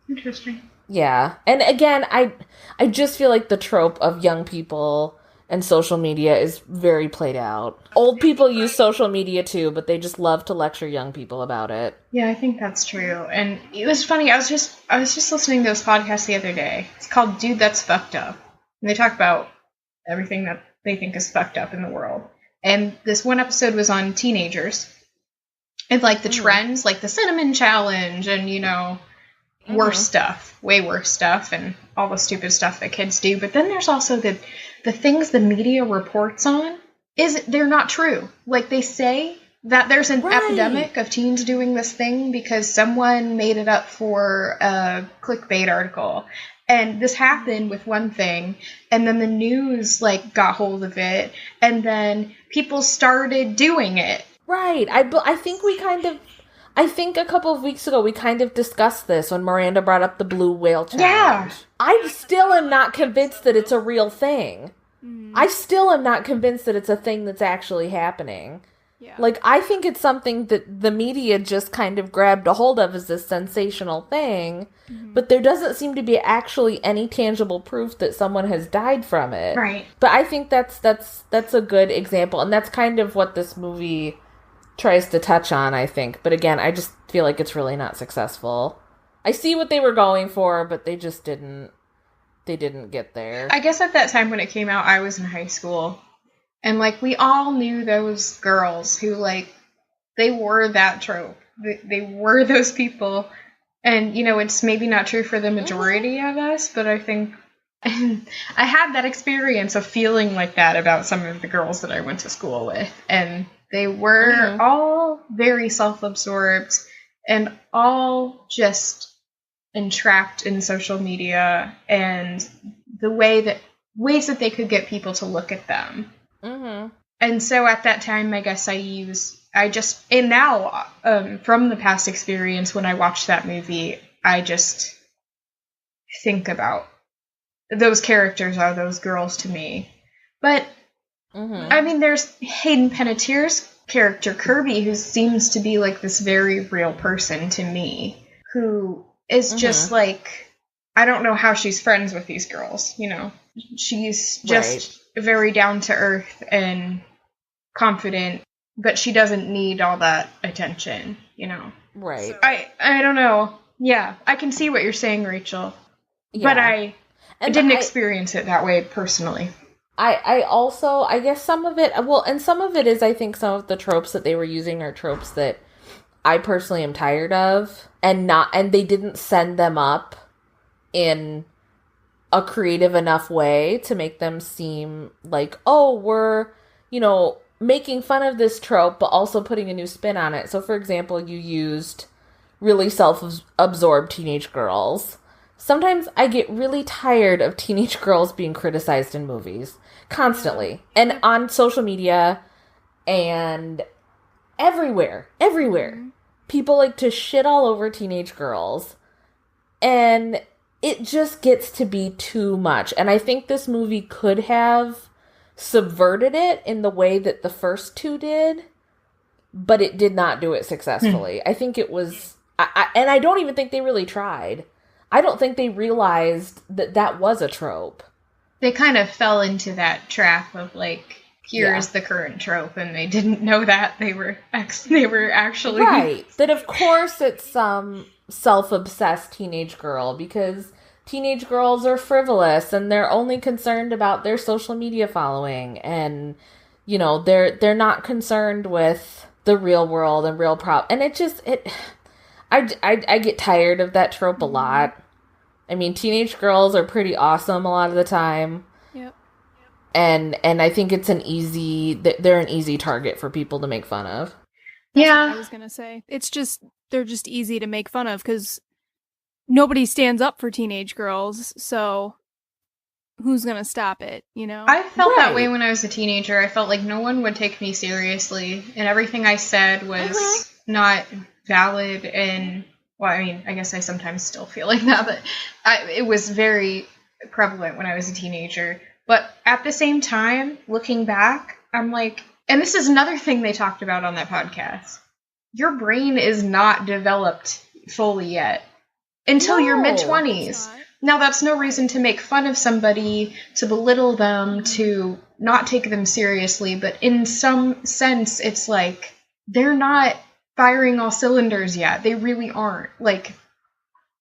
Interesting. Yeah. And again, I just feel like the trope of young people and social media is very played out. Old people use social media too, but they just love to lecture young people about it. Yeah, I think that's true. And it was funny, I was just listening to this podcast the other day. It's called Dude, That's Fucked Up. And they talk about everything that they think is fucked up in the world. And this one episode was on teenagers. And like the trends, like the cinnamon challenge and, worse stuff, way worse stuff, and all the stupid stuff that kids do. But then there's also the things the media reports on they're not true. Like, they say that there's an epidemic of teens doing this thing because someone made it up for a clickbait article. And this happened with one thing, and then the news, got hold of it, and then people started doing it. Right. I think a couple of weeks ago we kind of discussed this when Miranda brought up the blue whale challenge. Yeah. I still am not convinced that it's a real thing. I still am not convinced that it's a thing that's actually happening. Yeah. I think it's something that the media just kind of grabbed a hold of as this sensational thing, but there doesn't seem to be actually any tangible proof that someone has died from it. Right. But I think that's a good example, and that's kind of what this movie tries to touch on, I think. But again, I just feel like it's really not successful. I see what they were going for, but they just didn't get there. I guess at that time when it came out, I was in high school. And, we all knew those girls who, they were that trope. They were those people. And, it's maybe not true for the majority of us, but I think I had that experience of feeling like that about some of the girls that I went to school with. And they were all very self-absorbed and all just entrapped in social media and the ways that they could get people to look at them. Mm-hmm. And so at that time, I guess now from the past experience, when I watch that movie, I just think about those characters are those girls to me. But, I mean, there's Hayden Panettiere's character, Kirby, who seems to be like this very real person to me, who is just like, I don't know how she's friends with these girls, She's just very down to earth and confident, but she doesn't need all that attention, Right. So I don't know. Yeah, I can see what you're saying, Rachel. Yeah. But I didn't experience it that way personally. I also, I guess some of it, and some of it is, I think some of the tropes that they were using are tropes that I personally am tired of, and they didn't send them up in a creative enough way to make them seem like, oh, we're, making fun of this trope, but also putting a new spin on it. So, for example, you used really self-absorbed teenage girls. Sometimes I get really tired of teenage girls being criticized in movies. Constantly. And on social media and everywhere. People like to shit all over teenage girls. And it just gets to be too much. And I think this movie could have subverted it in the way that the first two did, but it did not do it successfully. I think it was... and I don't even think they really tried. I don't think they realized that was a trope. They kind of fell into that trap of like, here's the current trope, and they didn't know that they were actually right. That of course it's some self-obsessed teenage girl, because teenage girls are frivolous and they're only concerned about their social media following, and they're not concerned with the real world and real and I get tired of that trope a lot. I mean, teenage girls are pretty awesome a lot of the time. Yep. And I think they're an easy target for people to make fun of. That's what I was going to say. They're just easy to make fun of because nobody stands up for teenage girls. So who's going to stop it, I felt that way when I was a teenager. I felt like no one would take me seriously, and everything I said was not valid. And well, I mean, I guess I sometimes still feel like that, but it was very prevalent when I was a teenager. But at the same time, looking back, I'm like, and this is another thing they talked about on that podcast, your brain is not developed fully yet until your mid-20s. Now, that's no reason to make fun of somebody, to belittle them, to not take them seriously, but in some sense, it's like, they're not firing all cylinders yet. They really aren't. Like,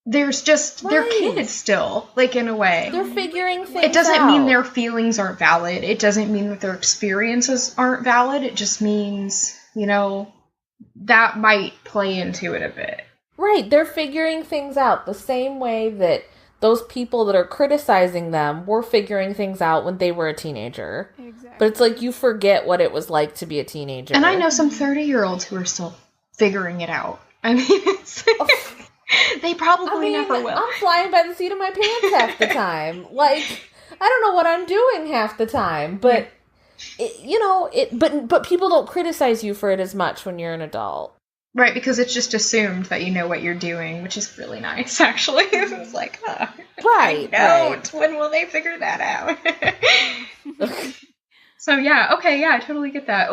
they're kids still, like, in a way. They're figuring things out. It doesn't mean their feelings aren't valid. It doesn't mean that their experiences aren't valid. It just means, that might play into it a bit. Right. They're figuring things out the same way that those people that are criticizing them were figuring things out when they were a teenager. Exactly. But it's like you forget what it was like to be a teenager. And I know some 30-year-olds who are still figuring it out. I mean, they probably never will. I'm flying by the seat of my pants half the time. Like, I don't know what I'm doing half the time, but but people don't criticize you for it as much when you're an adult. Right, because it's just assumed that you know what you're doing, which is really nice, actually. It's like, right, I don't. Right. When will they figure that out? So, I totally get that.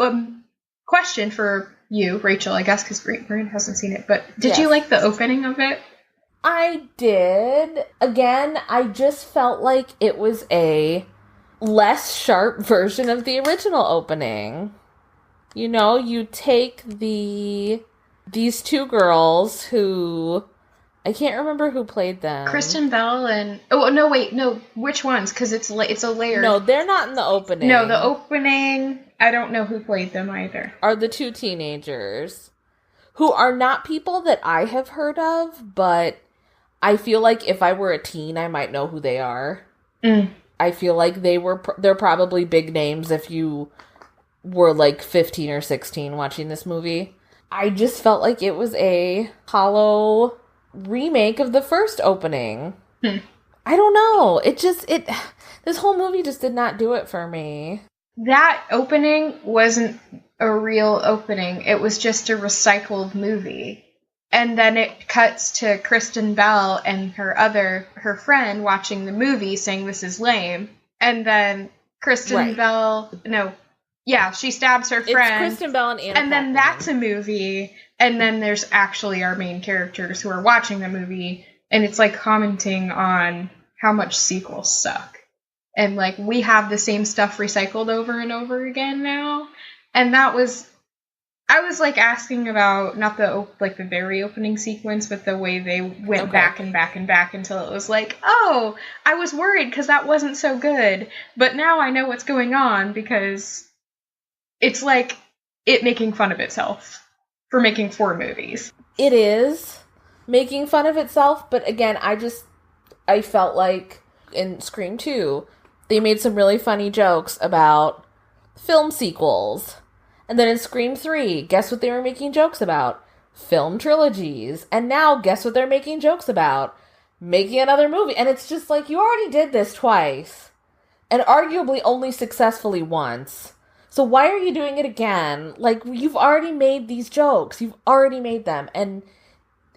Question for you, Rachel, I guess, because Maureen hasn't seen it, but did you like the opening of it? I did. Again, I just felt like it was a less sharp version of the original opening. You take these two girls who, I can't remember who played them. Kristen Bell and... which ones? Because it's a layer. No, they're not in the opening. No, the opening, I don't know who played them either. Are the two teenagers. who are not people that I have heard of, but I feel like if I were a teen, I might know who they are. I feel like they're probably big names if you were like 15 or 16 watching this movie. I just felt like it was a hollow remake of the first opening. I don't know. This whole movie just did not do it for me. That opening wasn't a real opening. It was just a recycled movie. And then it cuts to Kristen Bell and her friend watching the movie saying this is lame. And then Kristen Bell, she stabs her friend. It's Kristen Bell and Anna And then that's a movie. And then there's actually our main characters who are watching the movie. And it's like commenting on how much sequels suck. And like we have the same stuff recycled over and over again now. And I was like asking about not the very opening sequence, but the way they went back and back and back until it was like, oh, I was worried because that wasn't so good. But now I know what's going on because it's like it making fun of itself for making 4 movies. It is making fun of itself, but again, I felt like in Scream 2, they made some really funny jokes about film sequels. And then in Scream 3, guess what they were making jokes about? Film trilogies. And now, guess what they're making jokes about? Making another movie. And it's just like, you already did this twice. And arguably only successfully once. So why are you doing it again? Like, you've already made these jokes. You've already made them. And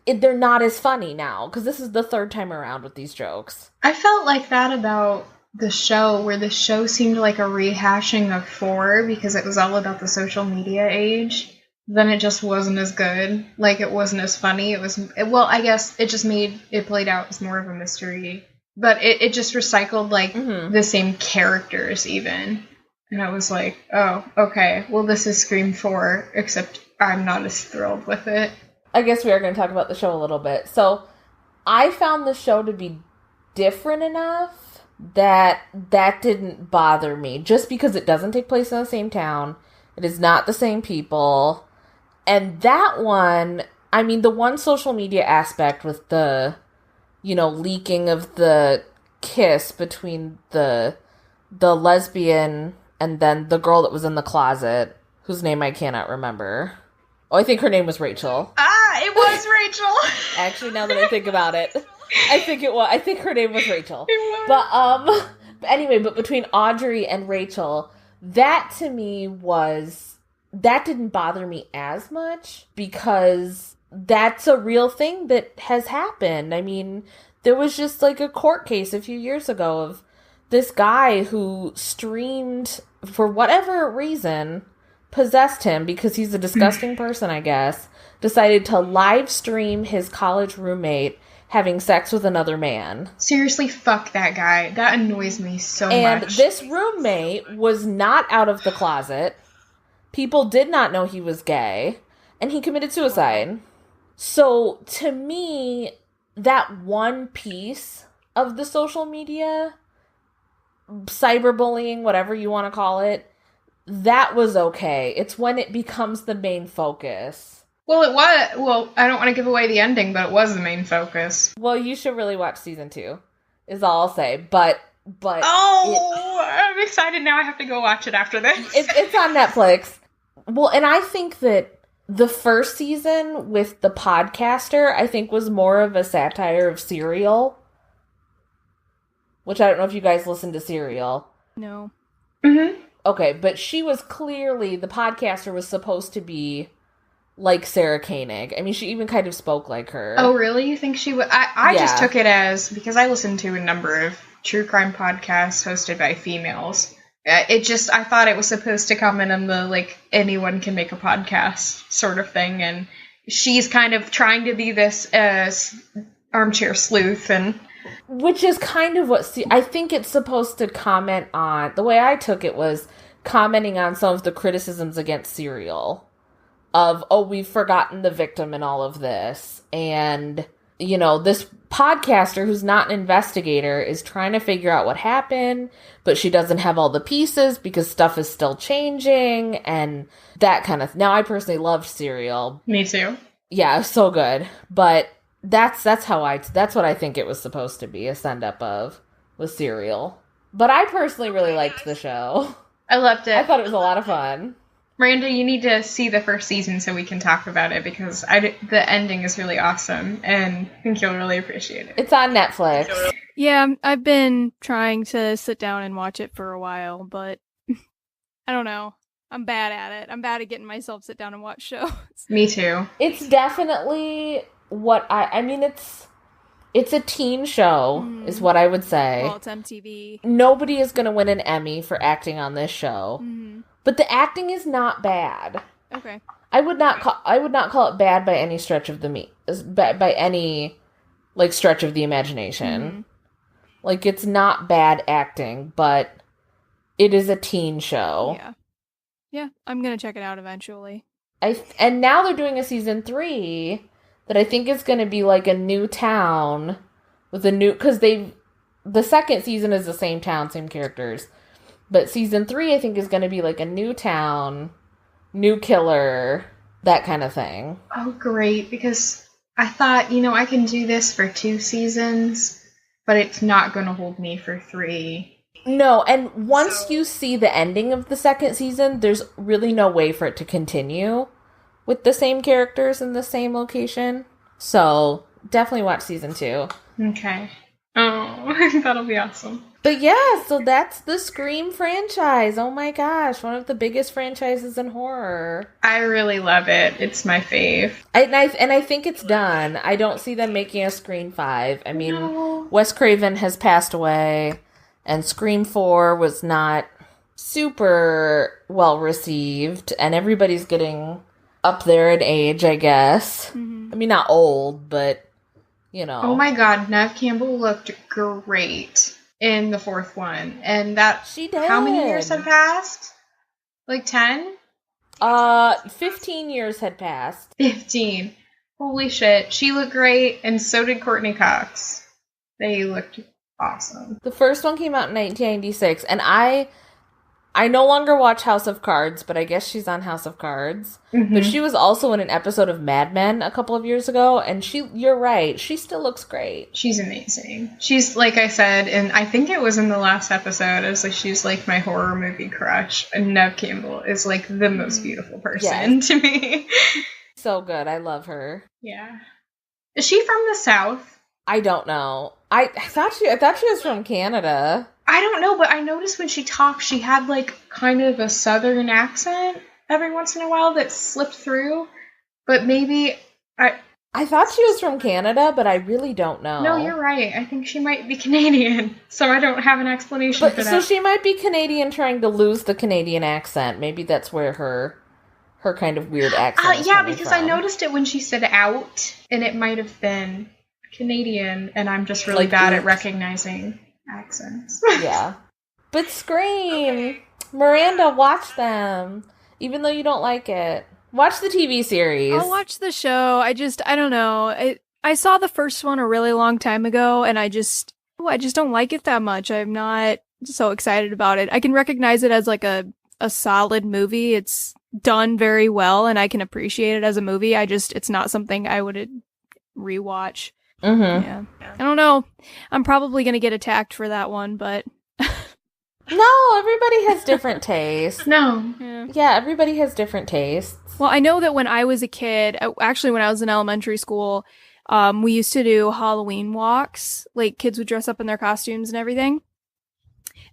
they're not as funny now. Because this is the 3rd time around with these jokes. I felt like that about the show, where the show seemed like a rehashing of 4 because it was all about the social media age. Then it just wasn't as good. Like, it wasn't as funny. I guess it just made it played out as more of a mystery. But it just recycled, like, the same characters, even. And I was like, oh, okay, well, this is Scream 4, except I'm not as thrilled with it. I guess we are going to talk about the show a little bit. So, I found the show to be different enough that didn't bother me. Just because it doesn't take place in the same town. It is not the same people. And that one, I mean, the one social media aspect with the, leaking of the kiss between the lesbian and then the girl that was in the closet, whose name I cannot remember. Oh, I think her name was Rachel. It was Rachel! Actually, now that I think about it, I think her name was Rachel. It was. But anyway, between Audrey and Rachel, that to me that didn't bother me as much because that's a real thing that has happened. I mean, there was just like a court case a few years ago of this guy who streamed, for whatever reason, possessed him because he's a disgusting person, I guess, decided to live stream his college roommate having sex with another man. Seriously, fuck that guy. That annoys me so much. And this roommate was not out of the closet. People did not know he was gay. And he committed suicide. So, to me, that one piece of the social media, cyberbullying, whatever you want to call it, that was okay. It's when it becomes the main focus. Well, it was. Well, I don't want to give away the ending, but it was the main focus. Well, you should really watch season 2, is all I'll say. But I'm excited now. I have to go watch it after this. It's on Netflix. Well, and I think that the first season with the podcaster, I think, was more of a satire of Serial. Which I don't know if you guys listen to Serial. No. Mm-hmm. Okay, but she was clearly, the podcaster was supposed to be like Sarah Koenig. I mean, she even kind of spoke like her. Oh, really? You think she would? I just took it as, because I listened to a number of true crime podcasts hosted by females. I thought it was supposed to comment on the, like, anyone can make a podcast sort of thing, and she's kind of trying to be this armchair sleuth, and... Which is kind of what... I think it's supposed to comment on... The way I took it was commenting on some of the criticisms against Serial. Of, we've forgotten the victim in all of this. And, this podcaster who's not an investigator is trying to figure out what happened, but she doesn't have all the pieces because stuff is still changing and that kind of. Now, I personally loved Serial. Me too. Yeah, it was so good. But that's what I think it was supposed to be, a send-up of, was Serial. But I personally really liked the show. I loved it. I thought it was a lot of fun. Miranda, you need to see the first season so we can talk about it, because the ending is really awesome, and I think you'll really appreciate it. It's on Netflix. Yeah, I've been trying to sit down and watch it for a while, but I don't know. I'm bad at it. I'm bad at getting myself sit down and watch shows. Me too. It's definitely what I mean, it's a teen show, is what I would say. Well, it's MTV. Nobody is going to win an Emmy for acting on this show. Mm-hmm. But the acting is not bad. Okay. I would not call it bad by any stretch of by any like stretch of the imagination. Mm-hmm. Like, it's not bad acting, but it is a teen show. Yeah. Yeah, I'm going to check it out eventually. And now they're doing a season 3 that I think is going to be like a new town with a new, because the second season is the same town, same characters. But season 3, I think, is going to be like a new town, new killer, that kind of thing. Oh, great. Because I thought, I can do this for 2 seasons, but it's not going to hold me for 3. No, and once you see the ending of the second season, there's really no way for it to continue with the same characters in the same location. So, definitely watch season 2. Okay. Oh, that'll be awesome. But yeah, so that's the Scream franchise. Oh my gosh, one of the biggest franchises in horror. I really love it. It's my fave. And I think it's done. I don't see them making a Scream 5. I mean, Wes Craven has passed away, and Scream 4 was not super well received, and everybody's getting up there in age, I guess. Mm-hmm. I mean, not old, but, Oh my god, Neve Campbell looked great in the 4th one. And she did. How many years had passed? Like 10? 15 years had passed. 15. Holy shit. She looked great, and so did Courtney Cox. They looked awesome. The first one came out in 1996, and I no longer watch House of Cards, but I guess she's on House of Cards. Mm-hmm. But she was also in an episode of Mad Men a couple of years ago, and you're right, she still looks great. She's amazing. She's, like I said, and I think it was in the last episode, it was like, she's like my horror movie crush, and Neve Campbell is like the most beautiful person to me. So good, I love her. Yeah. Is she from the South? I don't know. I thought she was from Canada. I don't know, but I noticed when she talked, she had, like, kind of a southern accent every once in a while that slipped through. But maybe I thought she was from Canada, but I really don't know. No, you're right. I think she might be Canadian, so I don't have an explanation for that. So she might be Canadian trying to lose the Canadian accent. Maybe that's where her kind of weird accent is coming because from. I noticed it when she said out, and it might have been Canadian, and I'm just really bad at recognizing accents. Yeah. But Scream! Okay. Miranda, watch them. Even though you don't like it. Watch the TV series. I'll watch the show. I don't know. I saw the first one a really long time ago, and I just don't like it that much. I'm not so excited about it. I can recognize it as like a solid movie. It's done very well, and I can appreciate it as a movie. It's not something I would rewatch. Mm-hmm. Yeah. I don't know. I'm probably going to get attacked for that one, but... No, everybody has different tastes. No. Yeah, everybody has different tastes. Well, I know that when I was a kid, actually when I was in elementary school, we used to do Halloween walks. Like, kids would dress up in their costumes and everything.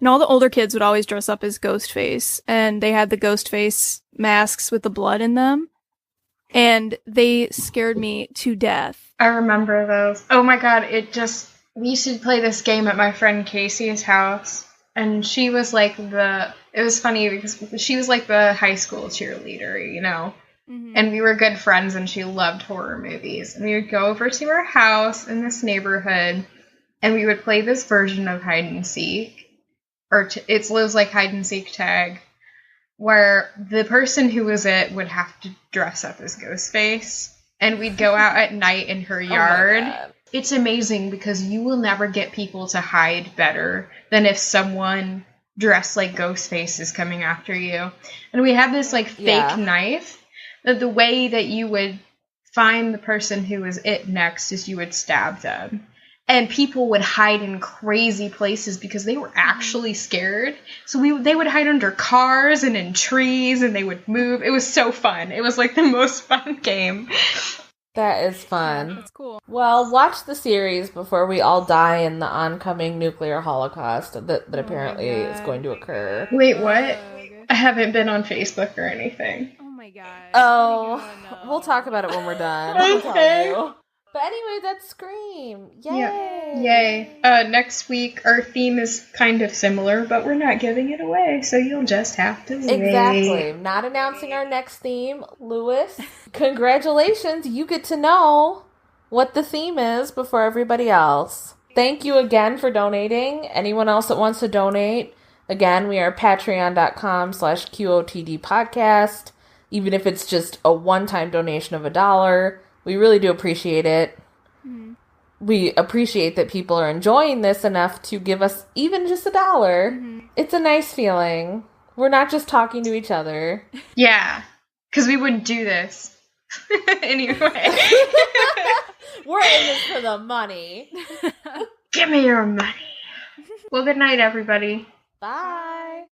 And all the older kids would always dress up as Ghostface. And they had the Ghostface masks with the blood in them. And they scared me to death. I remember those. Oh my god, we used to play this game at my friend Casey's house. And she was like it was funny because she was like the high school cheerleader, Mm-hmm. And we were good friends, and she loved horror movies. And we would go over to her house in this neighborhood, and we would play this version of hide and seek. It was like hide and seek tag, where the person who was it would have to dress up as Ghostface, and we'd go out at night in her yard, it's amazing because you will never get people to hide better than if someone dressed like Ghostface is coming after you. And we have this like fake knife that the way that you would find the person who is it next is you would stab them. And people would hide in crazy places because they were actually scared. So they would hide under cars and in trees and they would move. It was so fun. It was like the most fun game. That is fun. That's cool. Well, watch the series before we all die in the oncoming nuclear holocaust that apparently is going to occur. Wait, what? I haven't been on Facebook or anything. Oh my god. Oh, we'll talk about it when we're done. Okay. But anyway, that's Scream. Yay! Yeah. Yay. Next week, our theme is kind of similar, but we're not giving it away, so you'll just have to wait. Exactly. Not announcing our next theme. Lewis, congratulations. You get to know what the theme is before everybody else. Thank you again for donating. Anyone else that wants to donate, again, we are patreon.com/QOTD podcast. Even if it's just a one-time donation of $1, we really do appreciate it. Mm-hmm. We appreciate that people are enjoying this enough to give us even just $1. Mm-hmm. It's a nice feeling. We're not just talking to each other. Yeah, because we wouldn't do this anyway. We're in this for the money. Give me your money. Well, good night, everybody. Bye.